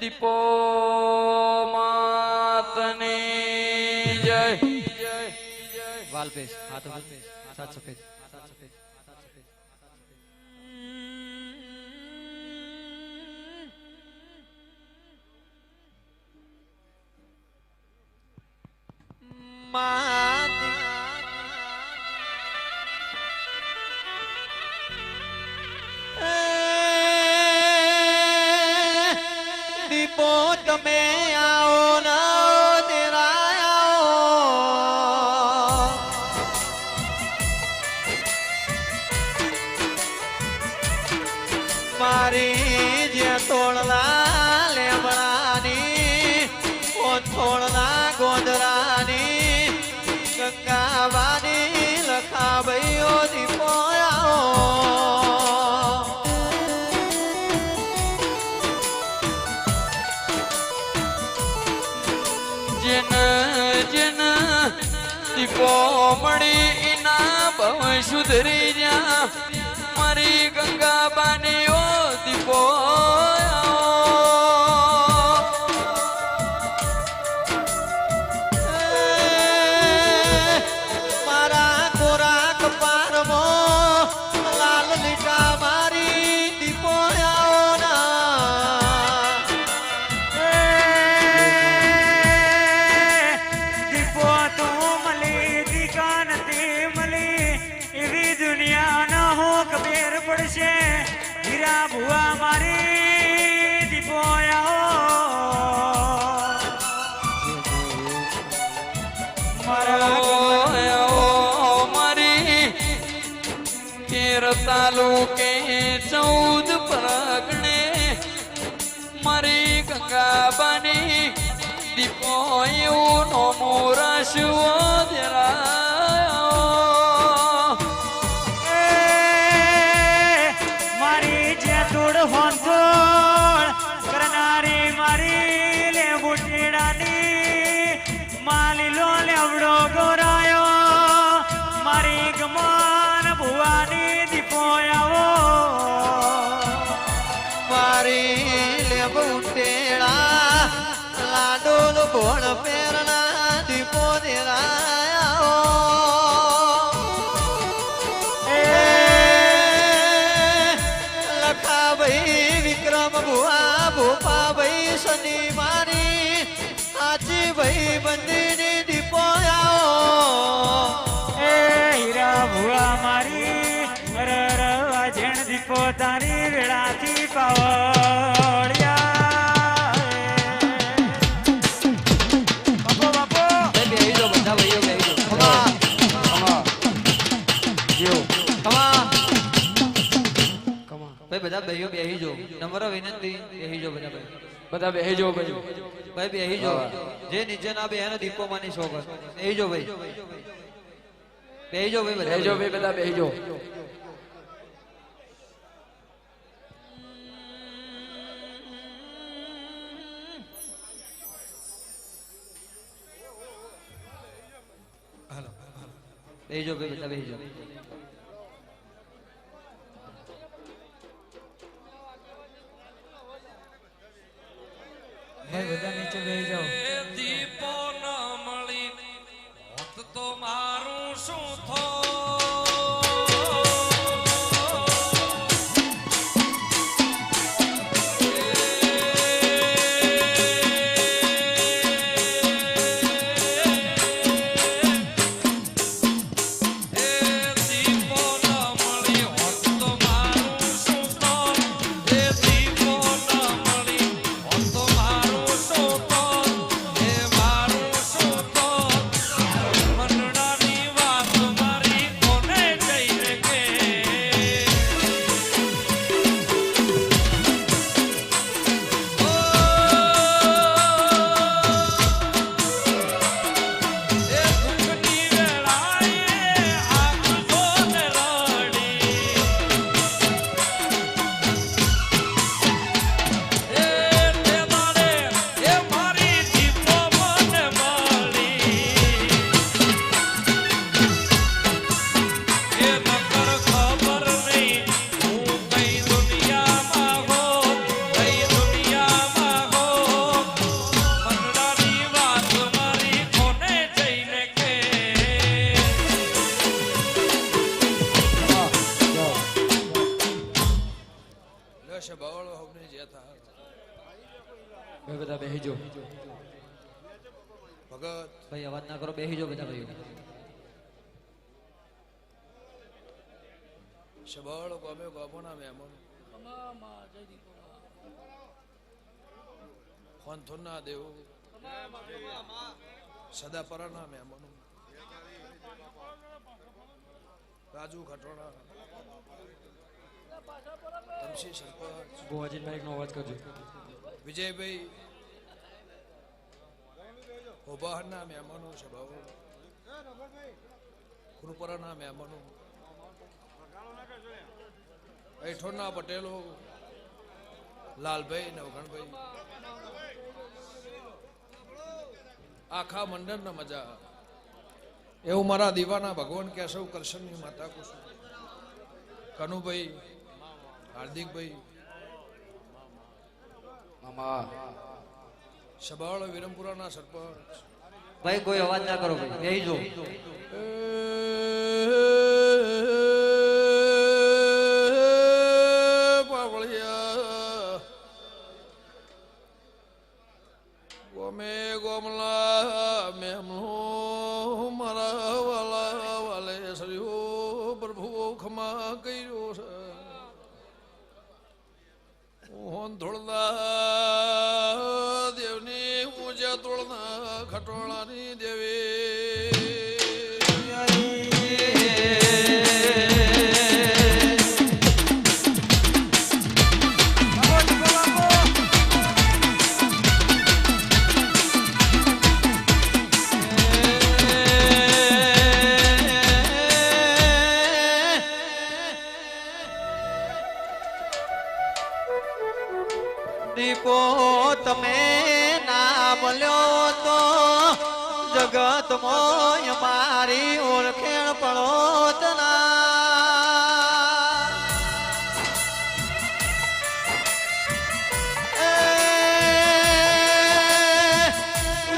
દીપો માતની જય વાલપેશ હાથ સાત સફેદ દીપો તમે આવો ના તેરા આવો મારી જે તોડલા લેમડાની ઓ થોડલા ગોદરાની ગંગાવાની લખા ભાઈઓ દીપો આવો દીપો મળી ઇના ભવ સુધરી જા મારી ગંગાબાની ઓ દીપો મારા કોરા કપારમો લાલ લીટા મારી દીપો આવો ના દીપો તું મળી દીકા નથી મળી એવી દુનિયાનો હું ખબર પડશે હીરા ભુવા મારી દીપો આવો મારી તેર તાલુકે 14 પરગણે મારી ગંગાબાની દીપો એવું નો મોરાશવો મારી જે તોડ હોંધોળ કરનારી મારી લે બુટીડાની માલી લો લેવડો ગોરાયો મારી ગમાન ભુવાની દીપો આવો મારી લેબુટેળા લાડોલ ભોળ પેરણા દીપો દેરાયો લખા ભાઈ વિક્રમ ભુવા ભૂપા ભાઈ શનિ મારી આજી ભાઈ બંદીની દીપો આવો એ હીરા ભુવા મારી રર વાજણ દીપો તારી વેળાથી પાવળિયા બાપો બાપો બેહી જો બધા ભાઈઓ બેહી જો ભાઈ બધા ભાઈઓ બેહી જો નમ્ર વિનંતી બેહી જો બધા ભાઈ બધા બેહી જો ભાઈ ભાઈ બેહી જો જે નીચે ના બેહે દીપો માની શોગર બેહી જો ભાઈ બેહી જો ભાઈ બેહી જો ભાઈ બધા બેહી જો બેહી જો ભાઈ બધા બેહી જો ભાઈ બધા નીચે બેહી જાઓ દીપો ન મળી હોત તો મારું શું થો છે બળ હવને જેતા ભાઈ બધા બેહીજો ભગત ભાઈ અવાજ ના કરો બેહીજો બધા ભાઈઓ શબળ ગમે ગમોના મહેમાનો ખોનથુના દેવો સદાપરાના મહેમાનો રાજુ ખટોણા તમસી સરપંચ ભુવાજી ભાઈ નો અવાજ કરજો વિજયભાઈ ઓબાહના મહેમાનો છે બાબુ કૃપરાના મહેમાનો એઠોરના પટેલો લાલભાઈ નવગણભાઈ આખા મંડળના મજા એવું મારા દીવાના ભગવાન કેશવ કરશનની માતા કુસુમ કનુભાઈ હાર્દિકભાઈ સબાળ વિરમપુરાના સરપંચ ભાઈ કોઈ અવાજ ના કરો ભાઈ બેહીજો ગોમે ગોમલા મેમનો મારા વાલા વાલે સર્યો પ્રભુ ખમા કર્યો છે હોન ધોળના દેવની ઊંચા તોળના ખટોળાની દેવી દીપો તમે ના બોલ્યો તો જગત મોય મારી ઓળખેણ પડોત ના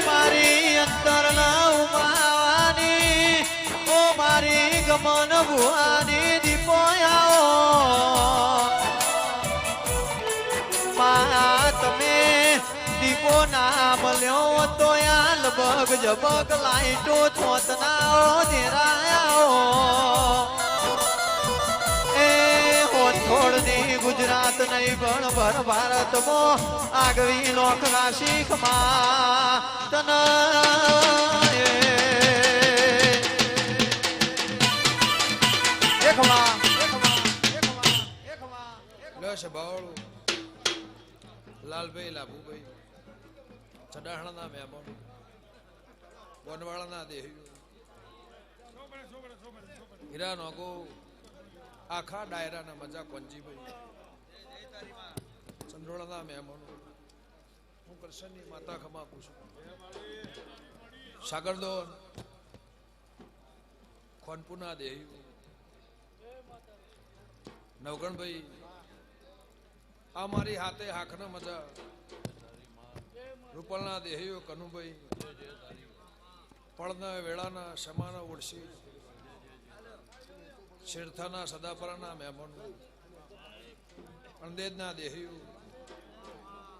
મારી અંતર ના ઉમાવાની ઓ મારી ગમન ભુવાની દીપો આવો તમે દીપો ના મળ્યો તો યાલ બગ જબગ લાઈટો છોતના ધેરાયા એ હોથોડની ગુજરાત નહીં પણ ભર ભારતમાં આગવી લોક રાશિકમાં તન લશ બાવળું લાલભાઈ લાભુભાઈ ચડાહણાના મહેમાનો વનવાળાના દેહીઓ હીરા નોગો આખા ડાયરાના મજા કોંજીભાઈ ચંદ્રોળાના મહેમાનો હું કરશનની માતા ખમાકું છું સાગરદોન ખોનપુરના દેહીઓ નવગણભાઈ આ મારી હાથે હાખના મજા રૂપલના દેહીઓ કનુભાઈ પળના વેળાના શમાના ઓળશી શેરથાના સદાપરાના મહેમાનો અંદેજના દેહીઓ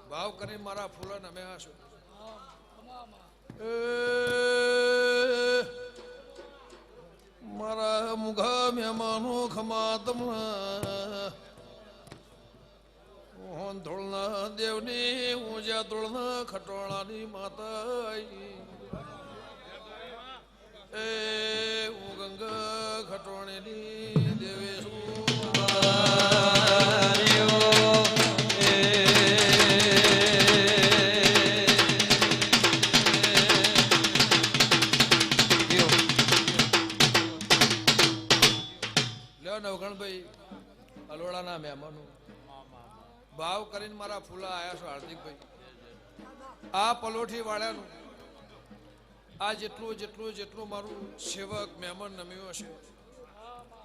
ભાવ કરી મારા ફૂલન અમે આશો મારા મુઘા મહેમાનો ખમા તમના હોન ધોળના દેવની ઊંચા તોળના ખટોળાની માતા એ હું ગંગા ખટોળીની દેવે લ્યો નવગણભાઈ અલોડાના મહેમાનો ભાવ કરીને મારા ફૂલા આયા છો હાર્દિકભાઈ આ પલોઠી વાળાનું આ જેટલું મારું સેવક મહેમાન નમ્યો છે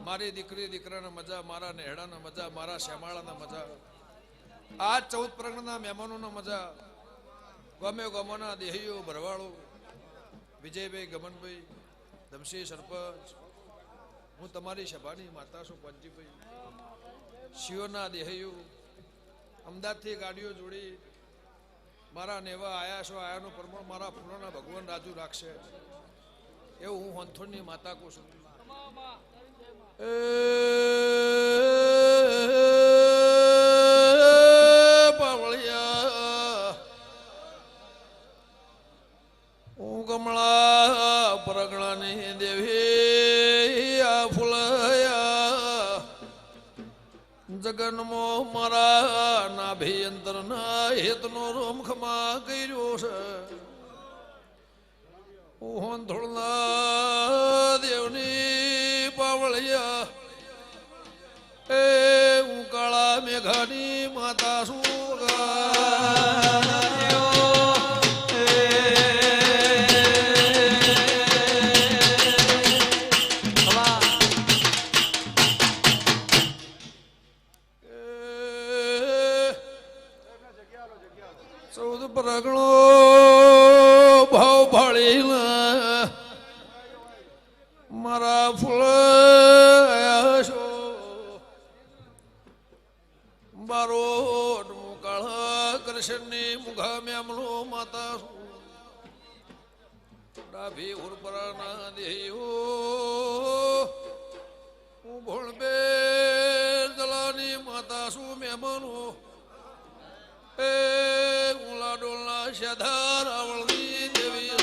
મારી દીકરી દીકરાના મજા મારા નેહડાના મજા મારા શ્યામાળાના મજા આ 14 પ્રગણના મહેમાનોના મજા ગમે ગમોના દેહીઓ ભરવાળો વિજયભાઈ ગમનભાઈ દમશી સરપંચ હું તમારી સભાની માતા છું પંજીભાઈ શિવના દેહીઓ અમદાવાદથી ગાડીઓ જોડી મારા નેવા આયા છો આયાનું પ્રમાણ મારા ફૂલોના ભગવાન રાજુ રાખશે એવું હું હંથોડની માતા કહું છું. એ પાવળિયા હું કમળા પરગણાની દેવી આ ફૂલયા જગન્મો મારા નાભી અંતરના હેતનો રોમખમાં કર્યો છે. હું થોડના દેવની પાવળિયા એ હું કાળા મેઘાની માતા છું. ચૌદ પરગણો ભાવ ભાળી મારા ફૂલ છો બારો મુકાળા કૃષ્ણની મુખા મેમલો માતા છું. ડાભી ઉરપરાના દેહો હું ભોળબે દલાની માતા છું. મેમનો એ ઉલા ડોલના શેધાર આવળની દેવી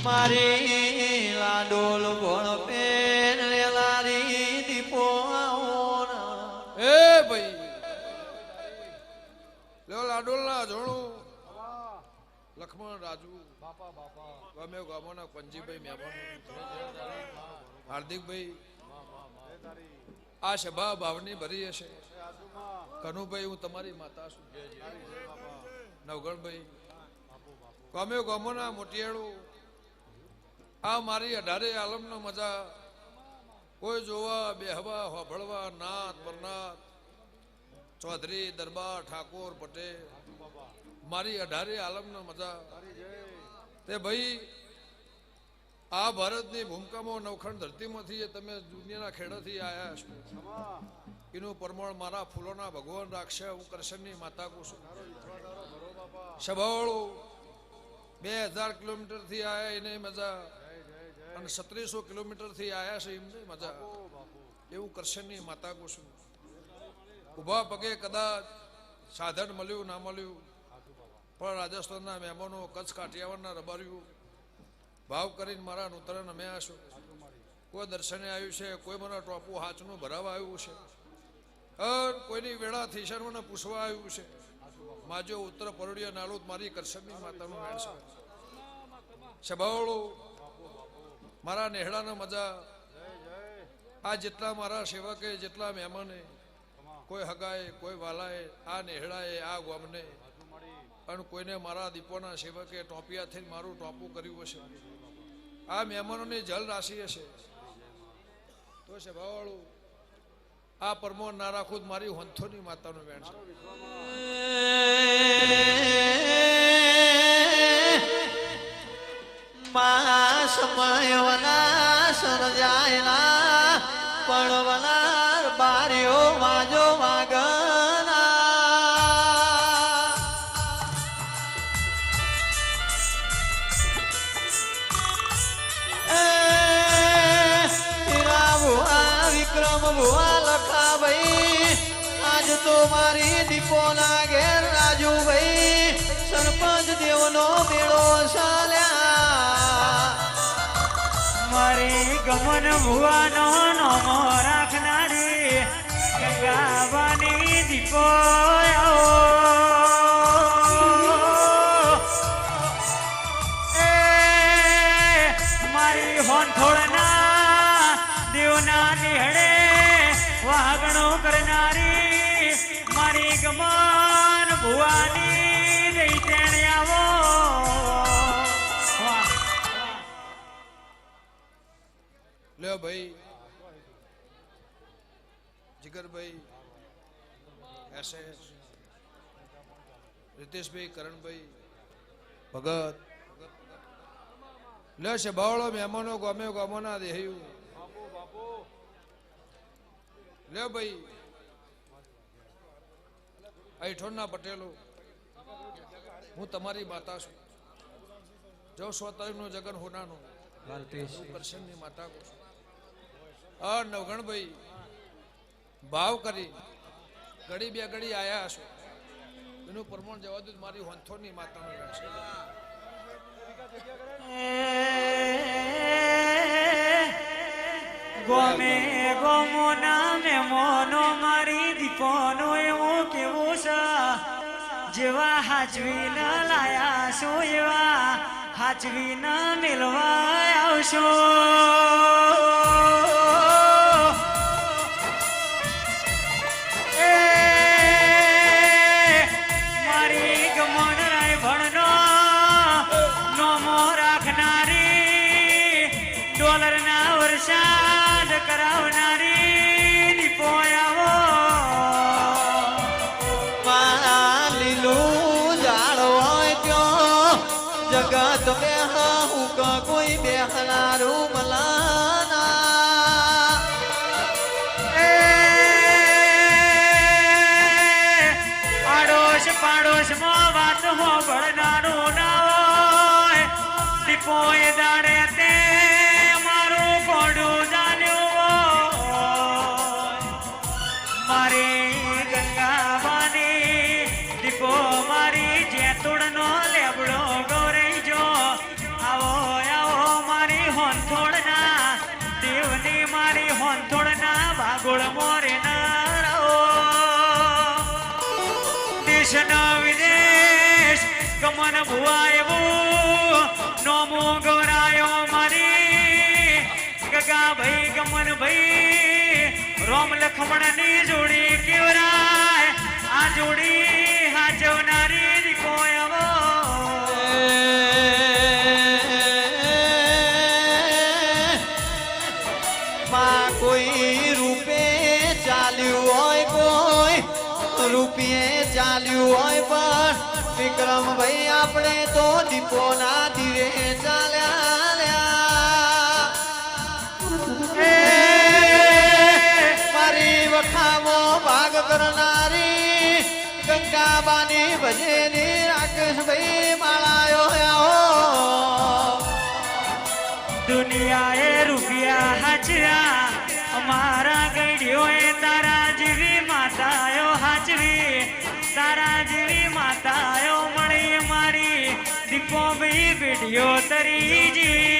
મારી લાડોલ ભણ પેન લારી દીપો એ ભાઈ લ્યો લાડોલના જોણું લખમણ રાજુ ગમે ગામોના પંજીભાઈ મહેમાનો હાર્દિકભાઈ આ સભા ભાવની ભરી હશે. કનુભાઈ હું તમારી માતા છું. નવગણભાઈ ગમે ગામોના મોટિયાળું આ મારી 18 આલમનો મજા કોઈ જોવા બેહવા હોભળવા નાથ પરનાથ ચૌધરી દરબાર ઠાકોર પટેલ મારી 18 આલમનો મજા તે ભાઈ આ ભારતની ભૂમિકામાં નવખંડ ધરતીમાંથી તમે દુનિયાના ખેડાથી આવ્યા છો એનું પ્રમાણ મારા ફૂલોના ભગવાન રાખશે. હું કૃષ્ણની માતા કહું છું. સભાવાળો 2000 કિલોમીટરથી આવ્યા એને મજા અને 3700 કિલોમીટરથી આવ્યા છે એમને મજા એવું કૃષ્ણની માતા કહું છું. ઉભા પગે કદાચ સાધન મળ્યું ના મળ્યું પણ રાજસ્થાનના મહેમાનો કચ્છ કાઠિયાવાડના રબારીઓ ભાવ કરીને મારા નૂતન અમ્યા છો. કોઈ દર્શને આવ્યું છે, કોઈ મને ટોપું હાચનું ભરાવા આવ્યું છે, કોઈની વેળાથી શર્મને પૂછવા આવ્યું છે. માજો ઉત્તર પરોડિયા નાળું મારી કરશનની માતાનું મેળ છે. સભાવાળો મારા નેહડાના મજા આ જેટલા મારા સેવકે જેટલા મહેમાને કોઈ હગાએ કોઈ વાલાએ આ નેહડાએ આ ગામને અને કોઈને મારા દીપોના સેવકે ટોપિયા થઈને મારું ટોપું કર્યું હશે. આ મહેમાનોની જલ રાશિ હશે તો સભાવાળું આ પરમો ના રાખું મારી હંથોની માતાનું વેણ છે. મા સમય વના સર્જાયલા પણ વનાર બાર્યો વાજો વાગના વિક્રમ ભુવા લખાભાઈ આજ તો મારી દીપોના ઘેર રાજુભાઈ સરપંચ દેવનો મેળો ચાલ્યા. મારી ગમન ભુવાનો નોમો રાખનારી ગંગાવાની દીપો એ મારી હોનથોડના દેવના નિહળે વાગણો કરનારી મારી ગમન ભુવાની રહી તેણે આવો. લ્યો ભાઈ જીગરભાઈ એસે રીતેશભાઈ કરણભાઈ ભગત લે છે બાવળો મહેમાનો ગમે ગમોના દેહ્યું લે ભાઈ અઠોણના પટેલો હું તમારી માતા છું જો 100 તારીખનું જગન હોનાનું કરશનની માતા કહું છું આ નવગણભાઈ ભાવ કરી ઘડી બે ઘડી આયા હશો એનું પ્રમાણ જવા દઉં મારી હોંથોની માતાનું રહેશે ગોમે ગોમો નામે મોનો મારી દીપોનો એવો કેવો છે જેવા હાચવી ન લાયા છો એવા હાચવી ન મેળવા આવશો મારી ગમન રાય ભણનો નોમો રાખનારી ડોલરના વરસાદ કરાવનારી દીપોયાવો મારા લીલું ઝાડ હોય ત્યાં જગત બેહા હું કોઈ બેહનારું મલાના આડોશ પાડોશમાં વાત હોભળનારું ના હોય દીપોએ દાડે તે મારું કોડું જાણ્યું મારી ગંગાવાની દીપો મારી જેતુડનો લેબડો ગૌરઈ જો આવો આવો મારી હોંથોડના દેવની મારી હોંથોડના ભાગોળ મોરે ના દેશનો વિદેશ ગમન ભુવાયું નોમો ગૌરાયો મારી ગગા ભાઈ ગમન ભાઈ રોમ લખમણની જોડી કેવરાય આ જોડી હાચવનારી દીકોયવો માં કોઈ રૂપે ચાલ્યું હોય કોઈ રૂપિયે ચાલ્યું હોય પણ વિક્રમભાઈ આપણે તો દીપોના દીવે ચાલ્યા મારી વખામો ભાગ કરનારી ગંગાબાની ભજેની રાકેશભાઈ માળાયો આવો દુનિયાએ રૂપિયા હાચવ્યા અમારા ગઈડીઓએ તારા જેવી માતાયો હાચવી તારા જેવી માતાયો મળી મારી દીપો ભાઈ બેટીઓ તરીજી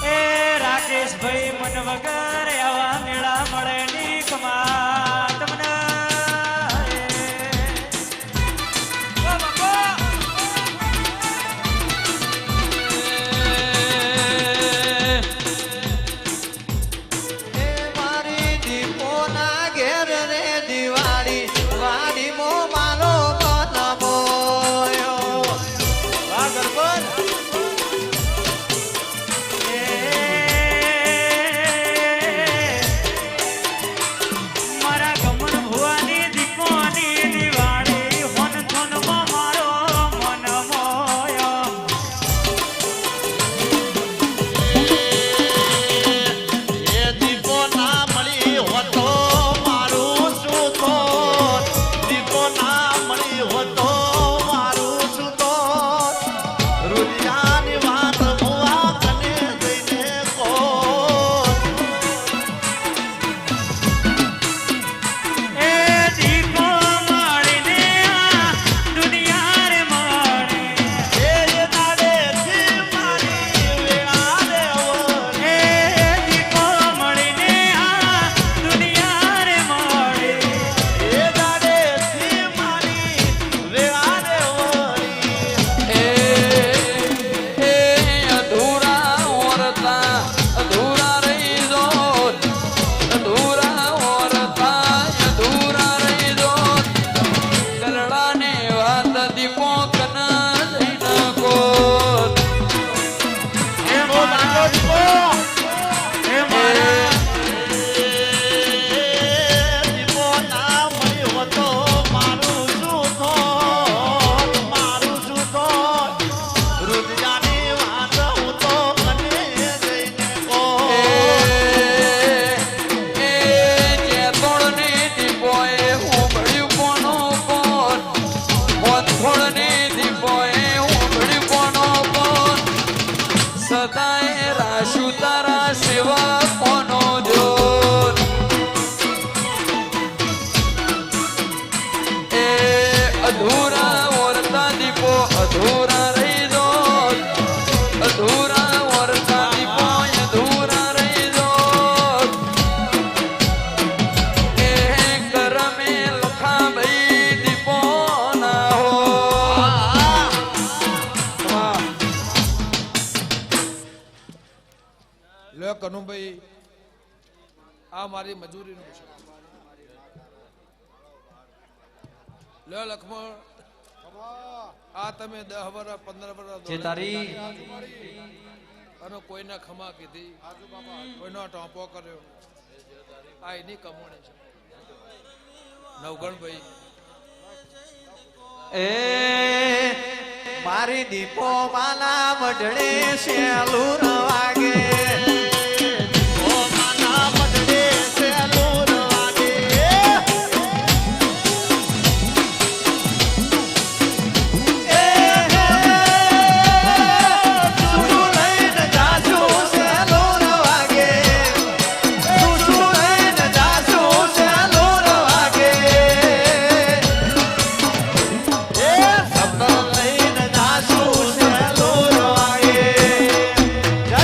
એ રાકેશભાઈ મન વગર આવા મેળા મળે ની કમા તમને રાશુ તારા સેવા કોનો જોર એ અધૂરા ઓરતા દીપો અધૂરા રહી જો અધૂરા ઓરતા દીપો અધૂરા રહી જો એ કરમે લખા ભાઈ દીપો ના હો લે કનુભાઈ આ મારી મજૂરીનું છે લે લખમણ આ તમે 10 વર્ષ 15 વર્ષ જે તારી અને કોઈને ખમા કીધી કોઈનો ટોપો કર્યો આ એની કમોણી છે નવગણભાઈ એ મારી દીપો માના મઢડે શેલું વાગે દીપો માના મઢડે શેલું વાગે એ સુસુ લઈને જાજુ શેલું વાગે સુસુ લઈને જાજુ શેલું વાગે શબ્દ લઈને જાસુ શેલું વાગે જય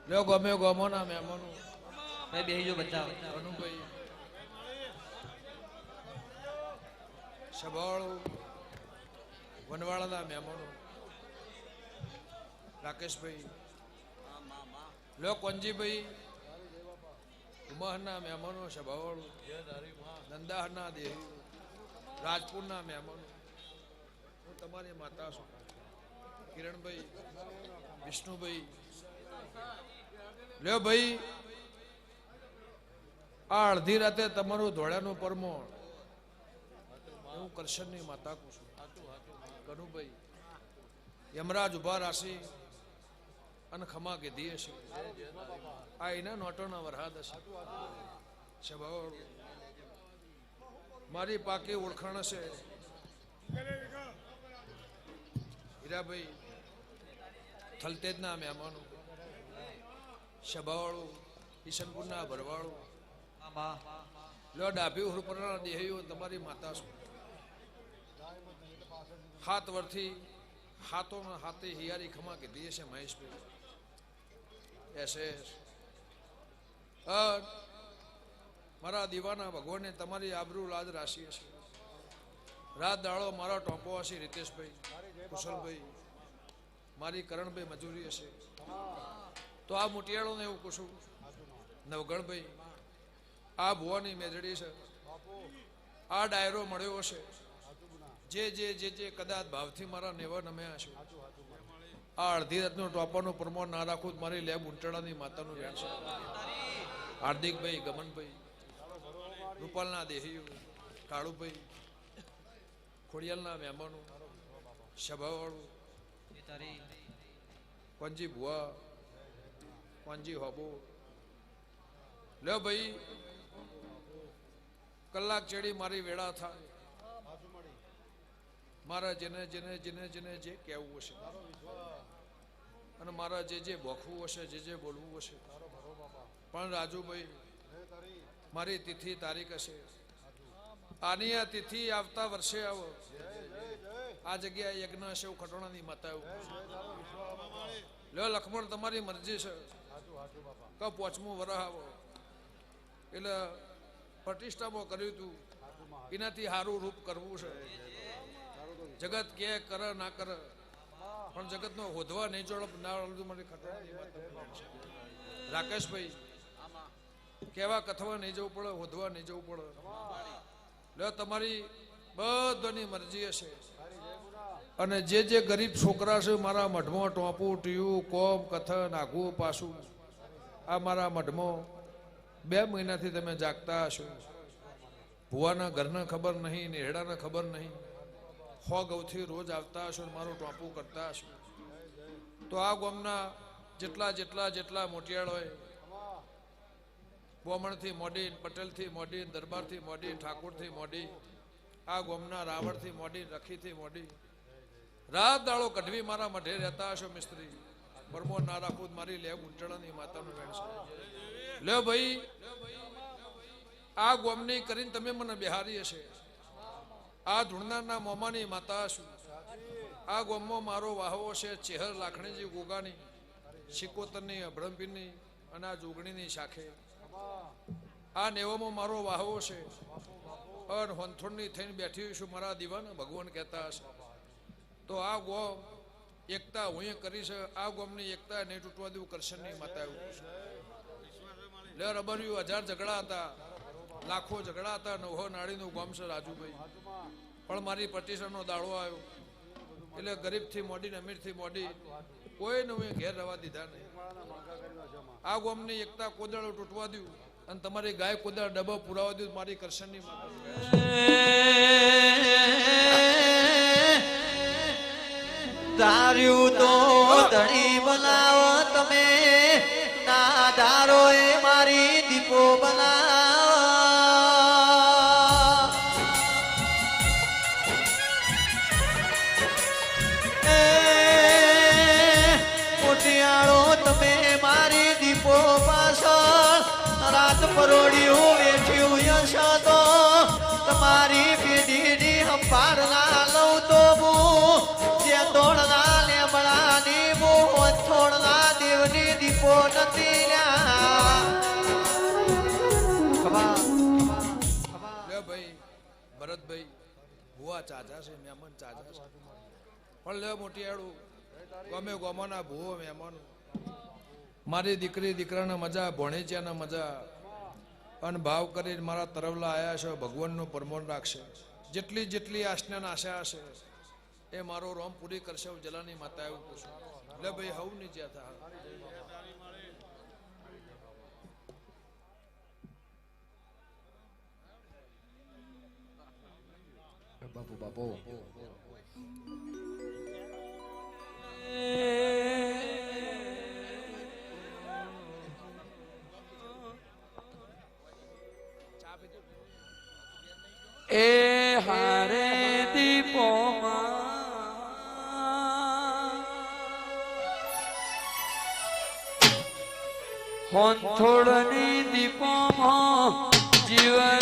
લ્યો ગમે ગમોના મહેમાનો ભાઈ બેહીજો બધા અનુભાઈ સભાવાળો વનવાળાના મહેમાનો રાકેશભાઈ લ્યો કોંજીભાઈ ઉમાહના મહેમાનો સભાવાળો નંદાહરના દેહી રાજપુરના મહેમાનો હું તમારી માતા છું કિરણભાઈ વિષ્ણુભાઈ લ્યો ભાઈ આ અડધી રાતે તમારું ધોળાનું પરમોણ હું કરશનની માતા કહું છું કનુભાઈ યમરાજ ઉભા રાશી અને ખમા કીધી હશે આ એના નોટોના વરહાદ હશે સ્વભાવ મારી પાકી ઓળખાણ હશે હીરાભાઈ થલતેજના મહેમાનો સભાવાળું ઈશનપુરના ભરવાળું લો ડાભી હુરપરના દેહીઓ તમારી માતા છું હાથ વર્ષથી હાથોના હાથે હિયારી ખમા કીધી હશે મહેશભાઈ એસે મારા દીવાના ભગવાને તમારી આબરૂ લાજ રાશિ હશે રાત દાડો મારો ટોપો હશે રીતેશભાઈ કુશલભાઈ મારી કરણભાઈ મજૂરી હશે તો આ મોટિયાળોને એવું પૂછું નવગણભાઈ આ ભુવાની મેજડી છે આ ડાયરો મળ્યો હશે જે જે જે જે કદાચ ભાવથી મારા નેવા નમ્યા હશે આ અડધી રાતનું ટોપાનું પ્રમાણ ના રાખું મારી લેબ ઉંટડાની માતાનું વેણ છે હાર્દિકભાઈ ગમનભાઈ રૂપાલના દેહીઓ કાળુભાઈ ખોડિયાલના મહેમાનો સભાવાળું કોંજી ભુવા કોંજી હોબો લ્યો ભાઈ કલાક ચેડી મારી વેળા થાય મારા જેને જેને જેને જેને જે કહેવું હશે અને મારા જે જે ભોખવું હશે જે જે બોલવું હશે પણ રાજુભાઈ મારી તિથિ તારીખ હશે આની આ તિથિ આવતા વર્ષે આવો આ જગ્યાએ યજ્ઞ હશે એવું ખટોણાની માતા એવું લ્યો લક્ષ્મણ તમારી મરજી છે કે 5મું વરહ આવો એટલે પ્રતિષ્ઠામાં કર્યું હતું એનાથી સારું રૂપ કરવું છે જગત કે કરે ના કરે પણ જગતનો હોધવા નહીં જોડ ના મારી ખટોણાની માતા રાકેશભાઈ કેવા કથવા નહીં જવું પડે હોધવા નહીં જવું પડે લ્યો તમારી બધાની મરજી હશે અને જે જે ગરીબ છોકરા છે મારા મઢમાં ટોપું ટીયું કોમ કથન આઘું પાછું આ મારા મઢમાં 2 મહિનાથી તમે જાગતા હશો ભુવાના ઘરને ખબર નહીં નેહડાને ખબર નહીં 100 ગૌથી રોજ આવતા હશો ને મારું ટોપું કરતા હશો તો આ ગામના જેટલા જેટલા જેટલા મોટિયાળ હોય બોમણથી મોડી પટેલથી મોડી દરબારથી મોડી ઠાકોરથી મોડી આ ગામના રાવણથી મોડી રખીથી મોડી રાત દાડો કઢવી મારા મઢે રહેતા હશો મિસ્ત્રી પરમો ના રાખું મારી લેબ ઉંટડાની માતાનું વેણ છે લ્યો ભાઈ આ ગોમની કરીને તમે મને બિહારી હશે આ ધૂણનારના મોમાની માતા છું આ ગોમમાં મારો વાહવો છે ચેહર લાખણીજી ગોગાની શિકોતરની અભળંપીની અને આ જોગણીની શાખે આ નેવામાં મારો વાહવો છે અને હોંથોડની થઈને બેઠી છું મારા દીવાના ભગવાન કહેતા હશે તો આ ગોમ એકતા હું કરી છે આ ગોમની એકતા નહીં તૂટવા દેવું કરશનની માતા એવું છે લે રબર્યું 1000 ઝઘડા હતા લાખો ઝઘડા હતા 9 નાળીનું ગોમ છે રાજુભાઈ પણ મારી પ્રતિષ્ઠાનો દાડો આવ્યો એટલે ગરીબથી મોડી અમીરથી મોડી કોઈને હું ઘેર રહેવા દીધા નહીં આ ગોમની એકતા કોદાળો તૂટવા દઉં અને તમારી ગાય કોદાળ ડબ્બો પુરાવા દઉં મારી કરશનની માતા ધાર્યું તો ધણી બનાવો તમે ના ધારો એ મારી દીપો બનાવો મોટિયાળો તમે મારી દીપો પાછળ રાત પરોડિયું વેઠ્યું યશ તો તમારી પેઢીની સંભાળ ના લઉં તો હું તોડના લેબડાની મોહ છોડના દેવની દીપો એવો નથી લ્યા. ખમા લે ભાઈ ભરતભાઈ ભુવા ચાચા છે મહેમાન ચાચા છે પણ લે મોટી આડું ગમે ગોમાના ભૂવો મહેમાન મારી દીકરી દીકરાને મજા ભણી છે ને મજા અને ભાવ કરીને મારા તરવલા આવ્યા છે ભગવાનનું પરમોણ રાખશે જેટલી જેટલી આશના આશા હશે એ મારો રોમ પૂરી કરશે હું જલાની માતા એવું પૂછું લે ભાઈ હવ ની જ્યાં થા બાપુ બાપુ એ હારે દીપોમાં હોંથોડની દીપોમાં જીવન